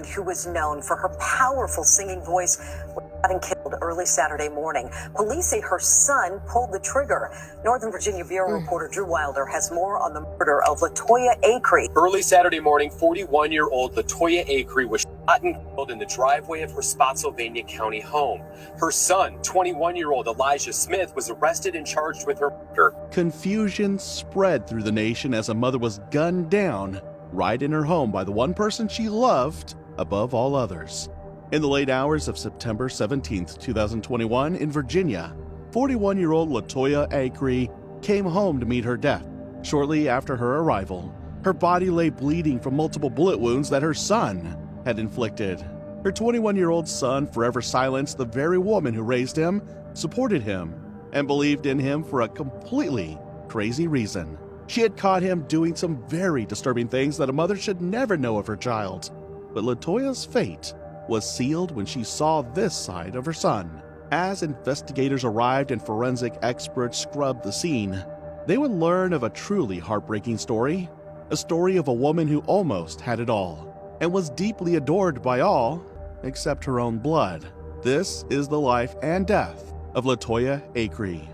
who was known for her powerful singing voice, was shot and killed early Saturday morning. Police say her son pulled the trigger. Northern Virginia Bureau reporter Drew Wilder has more on the murder of Latoya Acree. Early Saturday morning, 41-year-old Latoya Acree was shot and killed in the driveway of her Spotsylvania County home. Her son, 21-year-old Elijah Smith, was arrested and charged with her murder. Confusion spread through the nation as a mother was gunned down right in her home by the one person she loved above all others. In the late hours of September 17, 2021, in Virginia, 41-year-old Latoya Acree came home to meet her death. Shortly after her arrival, her body lay bleeding from multiple bullet wounds that her son had inflicted. Her 21-year-old son forever silenced the very woman who raised him, supported him, and believed in him for a completely crazy reason. She had caught him doing some very disturbing things that a mother should never know of her child. But Latoya's fate was sealed when she saw this side of her son. As investigators arrived and forensic experts scrubbed the scene, they would learn of a truly heartbreaking story, a story of a woman who almost had it all and was deeply adored by all except her own blood. This is the life and death of Latoya Acree.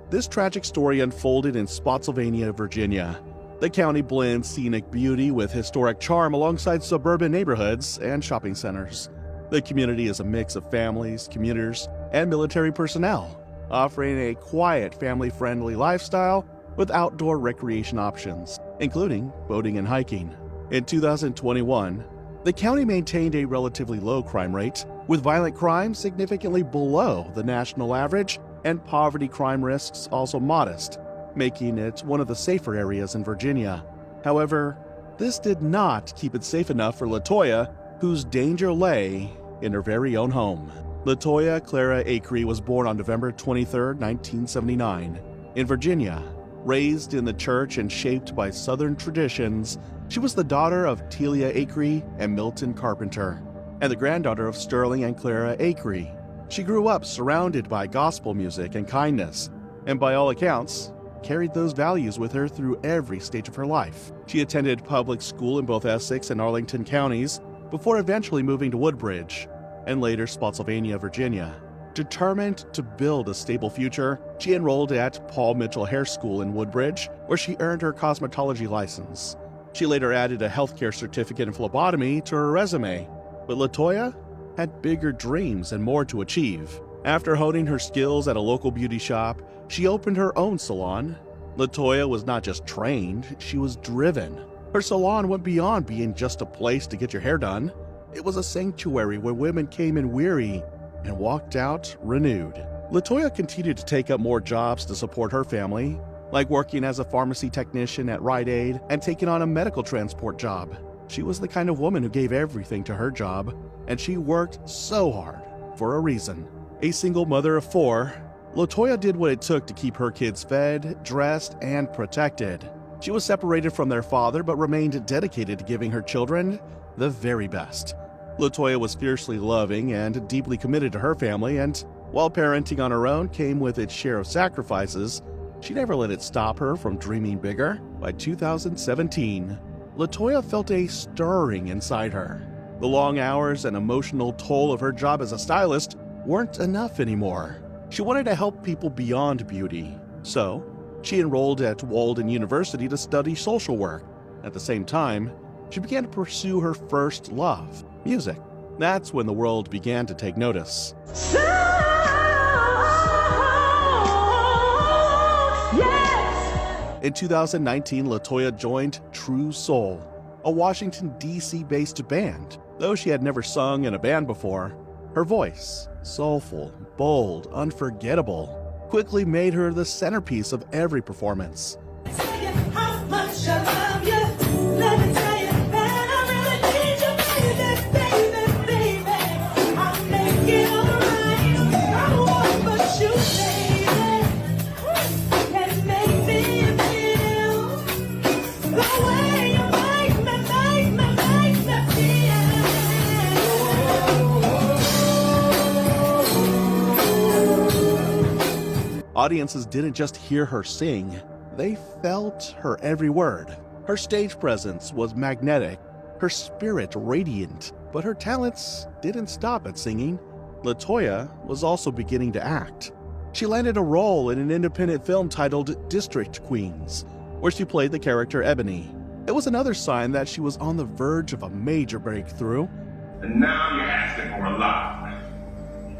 This tragic story unfolded in Spotsylvania, Virginia. The county blends scenic beauty with historic charm alongside suburban neighborhoods and shopping centers. The community is a mix of families, commuters, and military personnel, offering a quiet, family-friendly lifestyle with outdoor recreation options, including boating and hiking. In 2021, the county maintained a relatively low crime rate, with violent crime significantly below the national average and poverty crime risks also modest, making it one of the safer areas in Virginia. However, this did not keep it safe enough for Latoya, whose danger lay in her very own home. Latoya Clara Acree was born on November 23, 1979, in Virginia. Raised in the church and shaped by Southern traditions, she was the daughter of Telia Acree and Milton Carpenter, and the granddaughter of Sterling and Clara Acree. She grew up surrounded by gospel music and kindness, and by all accounts, carried those values with her through every stage of her life. She attended public school in both Essex and Arlington counties before eventually moving to Woodbridge, and later Spotsylvania, Virginia. Determined to build a stable future, she enrolled at Paul Mitchell Hair School in Woodbridge, where she earned her cosmetology license. She later added a healthcare certificate in phlebotomy to her resume, but Latoya had bigger dreams and more to achieve. After honing her skills at a local beauty shop, she opened her own salon. Latoya was not just trained, she was driven. Her salon went beyond being just a place to get your hair done. It was a sanctuary where women came in weary and walked out renewed. Latoya continued to take up more jobs to support her family, like working as a pharmacy technician at Rite Aid and taking on a medical transport job. She was the kind of woman who gave everything to her job, and she worked so hard for a reason. A single mother of 4, Latoya did what it took to keep her kids fed, dressed, and protected. She was separated from their father but remained dedicated to giving her children the very best. Latoya was fiercely loving and deeply committed to her family, and while parenting on her own came with its share of sacrifices, she never let it stop her from dreaming bigger. By 2017, Latoya felt a stirring inside her. The long hours and emotional toll of her job as a stylist weren't enough anymore. She wanted to help people beyond beauty, so she enrolled at Walden University to study social work. At the same time, she began to pursue her first love, music. That's when the world began to take notice. In 2019, Latoya joined True Soul, a Washington, D.C. based band. Though she had never sung in a band before, her voice, soulful, bold, unforgettable, quickly made her the centerpiece of every performance. Audiences didn't just hear her sing, they felt her every word. Her stage presence was magnetic, her spirit radiant, But her talents didn't stop at singing. LaToya was also beginning to act. She landed a role in an independent film titled District Queens, where she played the character Ebony. It was another sign that she was on the verge of a major breakthrough. And now you're asking for a lot.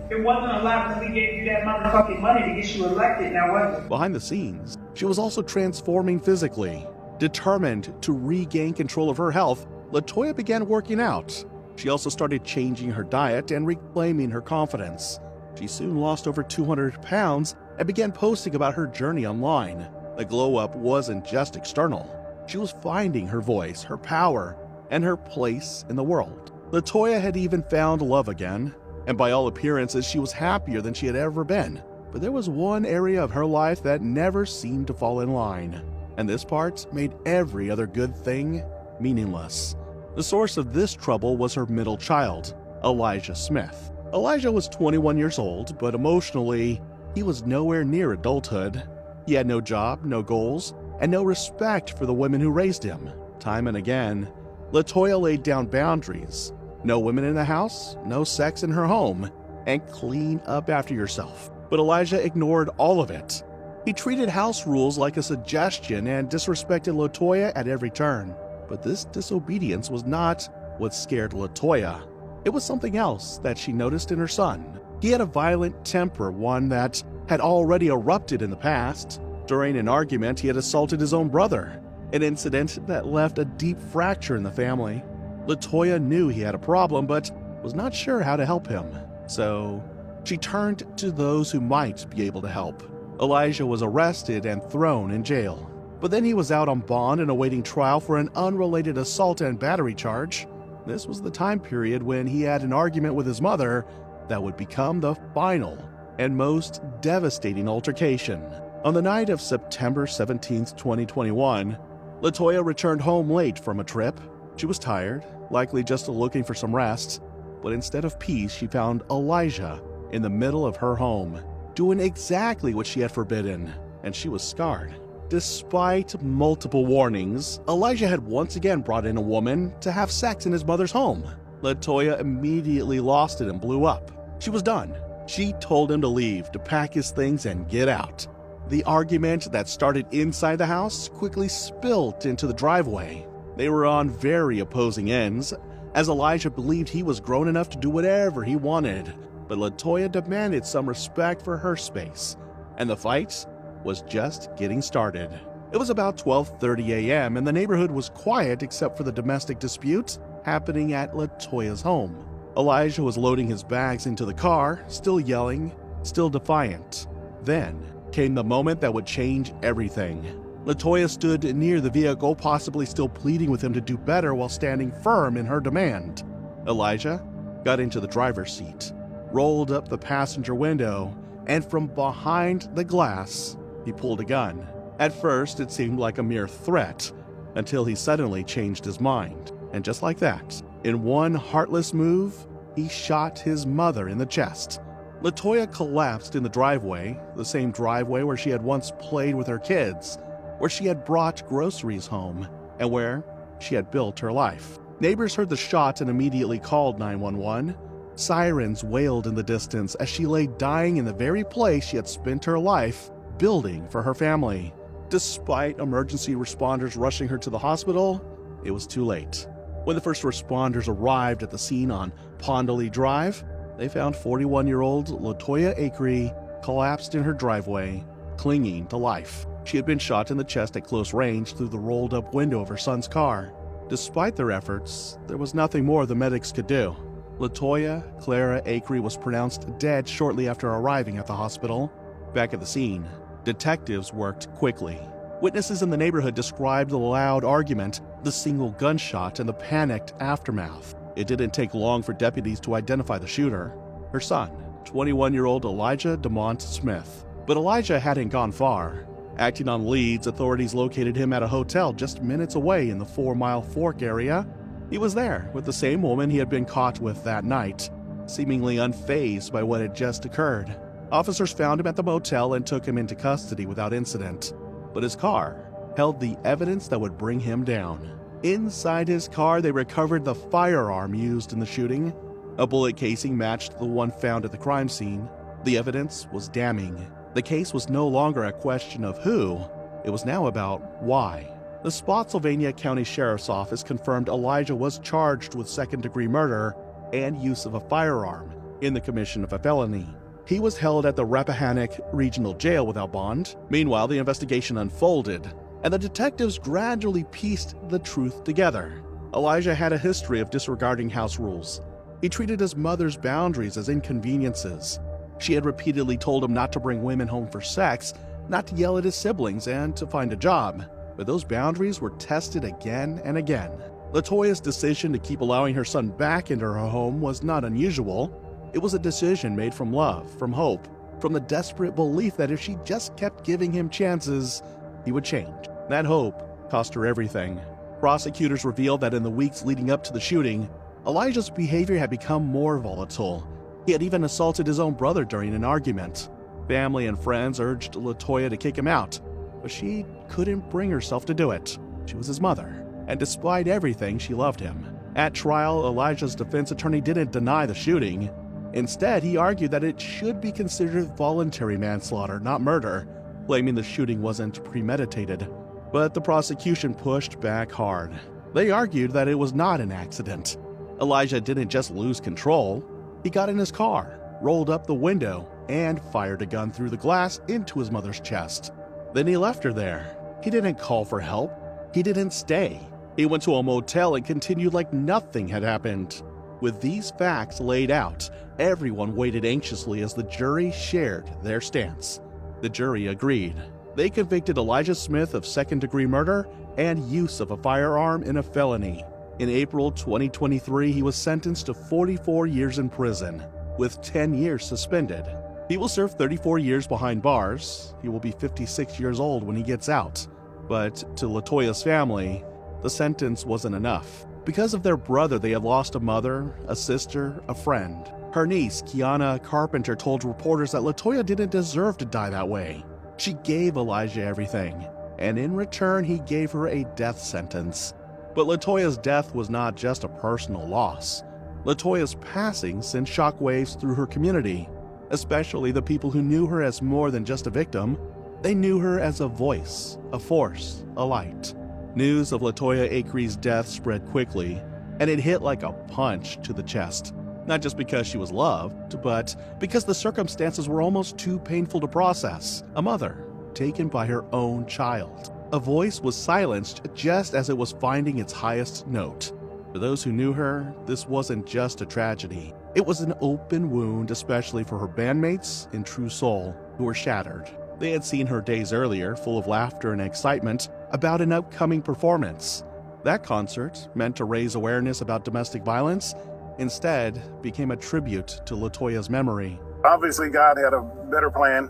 It wasn't a lot when we gave you that motherfucking money to get you elected, now was it? Behind the scenes, she was also transforming physically. Determined to regain control of her health, LaToya began working out. She also started changing her diet and reclaiming her confidence. She soon lost over 200 pounds and began posting about her journey online. The glow-up wasn't just external. She was finding her voice, her power, and her place in the world. LaToya had even found love again, and by all appearances, she was happier than she had ever been. But there was one area of her life that never seemed to fall in line, and this part made every other good thing meaningless. The source of this trouble was her middle child, Elijah Smith. Elijah was 21 years old, but emotionally, he was nowhere near adulthood. He had no job, no goals, and no respect for the women who raised him. Time and again, LaToya laid down boundaries. No women in the house, no sex in her home, and clean up after yourself. But Elijah ignored all of it. He treated house rules like a suggestion and disrespected LaToya at every turn. But this disobedience was not what scared LaToya. It was something else that she noticed in her son. He had a violent temper, one that had already erupted in the past. During an argument, he had assaulted his own brother, an incident that left a deep fracture in the family. LaToya knew he had a problem, but was not sure how to help him. So she turned to those who might be able to help. Elijah was arrested and thrown in jail. But then he was out on bond and awaiting trial for an unrelated assault and battery charge. This was the time period when he had an argument with his mother that would become the final and most devastating altercation. On the night of September 17, 2021, LaToya returned home late from a trip. She was tired, likely just looking for some rest, but instead of peace, she found Elijah in the middle of her home, doing exactly what she had forbidden, and she was scarred. Despite multiple warnings, Elijah had once again brought in a woman to have sex in his mother's home. LaToya immediately lost it and blew up. She was done. She told him to leave, to pack his things and get out. The argument that started inside the house quickly spilled into the driveway. They were on very opposing ends, as Elijah believed he was grown enough to do whatever he wanted, but LaToya demanded some respect for her space, and the fight was just getting started. It was about 12:30 a.m. and the neighborhood was quiet except for the domestic dispute happening at LaToya's home. Elijah was loading his bags into the car, still yelling, still defiant. Then came the moment that would change everything. LaToya stood near the vehicle, possibly still pleading with him to do better while standing firm in her demand. Elijah got into the driver's seat, rolled up the passenger window, and from behind the glass, he pulled a gun. At first, it seemed like a mere threat, until he suddenly changed his mind. And just like that, in one heartless move, he shot his mother in the chest. LaToya collapsed in the driveway, the same driveway where she had once played with her kids, where she had brought groceries home, and where she had built her life. Neighbors heard the shot and immediately called 911. Sirens wailed in the distance as she lay dying in the very place she had spent her life building for her family. Despite emergency responders rushing her to the hospital, it was too late. When the first responders arrived at the scene on Pondley Drive, they found 41-year-old LaToya Acree collapsed in her driveway, clinging to life. She had been shot in the chest at close range through the rolled-up window of her son's car. Despite their efforts, there was nothing more the medics could do. LaToya Clara Acree was pronounced dead shortly after arriving at the hospital. Back at the scene, detectives worked quickly. Witnesses in the neighborhood described the loud argument, the single gunshot, and the panicked aftermath. It didn't take long for deputies to identify the shooter, her son, 21-year-old Elijah DeMont Smith. But Elijah hadn't gone far. Acting on leads, authorities located him at a hotel just minutes away in the 4 Mile Fork area. He was there with the same woman he had been caught with that night, seemingly unfazed by what had just occurred. Officers found him at the motel and took him into custody without incident. But his car held the evidence that would bring him down. Inside his car, they recovered the firearm used in the shooting. A bullet casing matched the one found at the crime scene. The evidence was damning. The case was no longer a question of who, it was now about why. The Spotsylvania County Sheriff's Office confirmed Elijah was charged with second-degree murder and use of a firearm in the commission of a felony. He was held at the Rappahannock Regional Jail without bond. Meanwhile, the investigation unfolded, and the detectives gradually pieced the truth together. Elijah had a history of disregarding house rules. He treated his mother's boundaries as inconveniences. She had repeatedly told him not to bring women home for sex, not to yell at his siblings, and to find a job. But those boundaries were tested again and again. LaToya's decision to keep allowing her son back into her home was not unusual. It was a decision made from love, from hope, from the desperate belief that if she just kept giving him chances, he would change. That hope cost her everything. Prosecutors revealed that in the weeks leading up to the shooting, Elijah's behavior had become more volatile. He had even assaulted his own brother during an argument. Family and friends urged LaToya to kick him out, but she couldn't bring herself to do it. She was his mother, and despite everything, she loved him. At trial, Elijah's defense attorney didn't deny the shooting. Instead, he argued that it should be considered voluntary manslaughter, not murder, claiming the shooting wasn't premeditated. But the prosecution pushed back hard. They argued that it was not an accident. Elijah didn't just lose control. He got in his car, rolled up the window, and fired a gun through the glass into his mother's chest. Then he left her there. He didn't call for help. He didn't stay. He went to a motel and continued like nothing had happened. With these facts laid out, everyone waited anxiously as the jury shared their stance. The jury agreed. They convicted Elijah Smith of second-degree murder and use of a firearm in a felony. In April 2023, he was sentenced to 44 years in prison, with 10 years suspended. He will serve 34 years behind bars. He will be 56 years old when he gets out. But to LaToya's family, the sentence wasn't enough. Because of their brother, they had lost a mother, a sister, a friend. Her niece, Kiana Carpenter, told reporters that LaToya didn't deserve to die that way. She gave Elijah everything, and in return, he gave her a death sentence. But LaToya's death was not just a personal loss. LaToya's passing sent shockwaves through her community, especially the people who knew her as more than just a victim. They knew her as a voice, a force, a light. News of LaToya Acree's death spread quickly, and it hit like a punch to the chest. Not just because she was loved, but because the circumstances were almost too painful to process. A mother taken by her own child. A voice was silenced just as it was finding its highest note. For those who knew her, this wasn't just a tragedy. It was an open wound, especially for her bandmates in True Soul, who were shattered. They had seen her days earlier, full of laughter and excitement, about an upcoming performance. That concert, meant to raise awareness about domestic violence, instead became a tribute to LaToya's memory. Obviously, God had a better plan,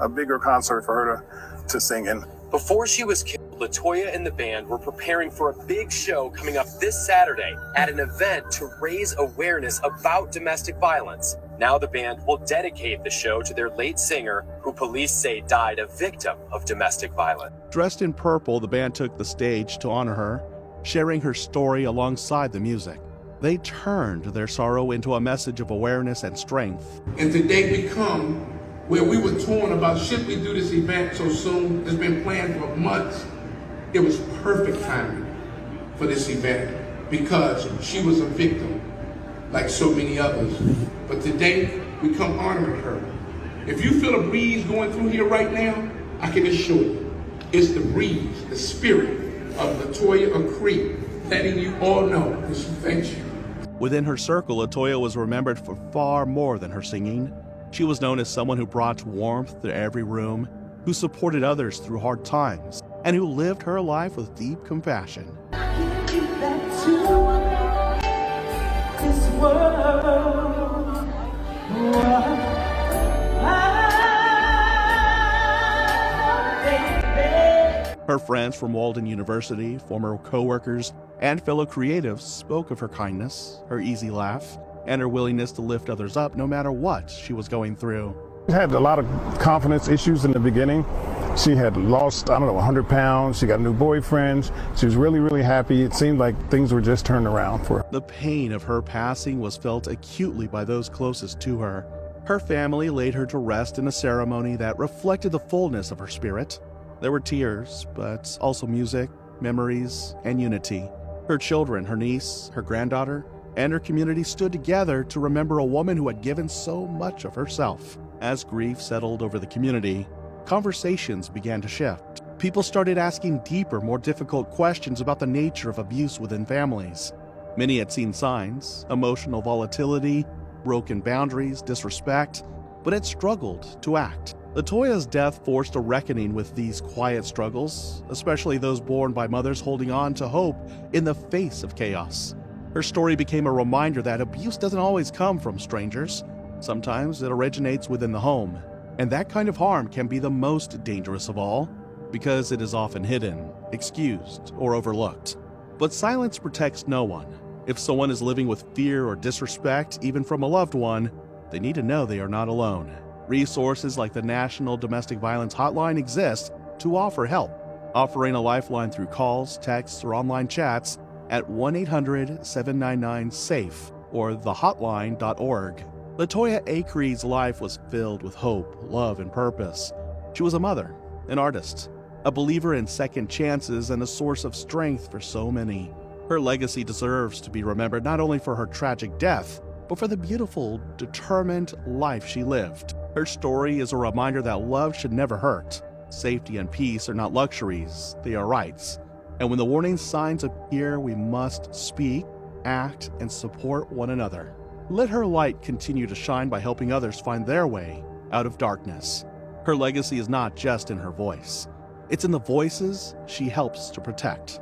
a bigger concert for her to sing in. Before she was killed, LaToya and the band were preparing for a big show coming up this Saturday at an event to raise awareness about domestic violence. Now the band will dedicate the show to their late singer, who police say died a victim of domestic violence. Dressed in purple, the band took the stage to honor her, sharing her story alongside the music. They turned their sorrow into a message of awareness and strength. And today we come where we were torn about should we do this event so soon. It's been planned for months. It was perfect timing for this event because she was a victim like so many others. But today we come honoring her. If you feel a breeze going through here right now, I can assure you, it's the breeze, the spirit of LaToya Acree, letting you all know that she thanks you. Within her circle, LaToya was remembered for far more than her singing. She was known as someone who brought warmth to every room, who supported others through hard times, and who lived her life with deep compassion. Her friends from Walden University, former co-workers, and fellow creatives spoke of her kindness, her easy laugh, and her willingness to lift others up no matter what she was going through. I had a lot of confidence issues in the beginning. She had lost, 100 pounds. She got a new boyfriend. She was really, really happy. It seemed like things were just turned around for her. The pain of her passing was felt acutely by those closest to her. Her family laid her to rest in a ceremony that reflected the fullness of her spirit. There were tears, but also music, memories, and unity. Her children, her niece, her granddaughter, and her community stood together to remember a woman who had given so much of herself. As grief settled over the community, conversations began to shift. People started asking deeper, more difficult questions about the nature of abuse within families. Many had seen signs: emotional volatility, broken boundaries, disrespect, but had struggled to act. LaToya's death forced a reckoning with these quiet struggles, especially those borne by mothers holding on to hope in the face of chaos. Her story became a reminder that abuse doesn't always come from strangers. Sometimes it originates within the home, and that kind of harm can be the most dangerous of all, because it is often hidden, excused, or overlooked. But silence protects no one. If someone is living with fear or disrespect, even from a loved one, they need to know they are not alone. Resources like the National Domestic Violence Hotline exist to offer help, offering a lifeline through calls, texts, or online chats at 1-800-799-SAFE or thehotline.org. LaToya Acree's life was filled with hope, love, and purpose. She was a mother, an artist, a believer in second chances, and a source of strength for so many. Her legacy deserves to be remembered not only for her tragic death, but for the beautiful, determined life she lived. Her story is a reminder that love should never hurt. Safety and peace are not luxuries, they are rights. And when the warning signs appear, we must speak, act, and support one another. Let her light continue to shine by helping others find their way out of darkness. Her legacy is not just in her voice. It's in the voices she helps to protect.